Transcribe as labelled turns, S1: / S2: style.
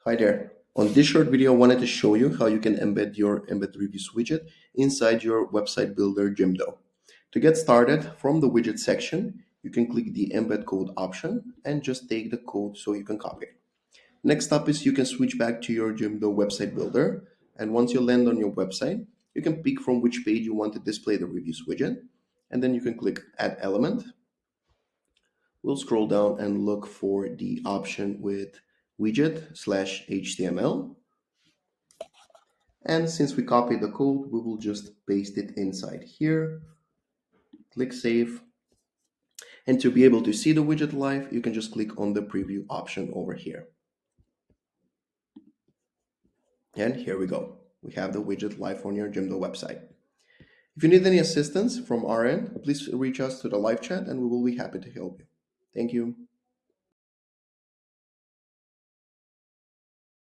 S1: Hi there. On this short video, I wanted to show you how you can embed your Embed Reviews widget inside your website builder Jimdo. To get started, from the widget section, you can click the embed code option and just take the code so you can copy it. Next up is you can switch back to your Jimdo website builder. And once you land on your website, you can pick from which page you want to display the reviews widget. And then you can click Add Element. We'll scroll down and look for the option with widget/HTML. And since we copied the code, we will just paste it inside here. Click Save. And to be able to see the widget live, you can just click on the preview option over here. And here we go. We have the widget live on your Jimdo website. If you need any assistance from our end, please reach us to the live chat and we will be happy to help you. Thank you.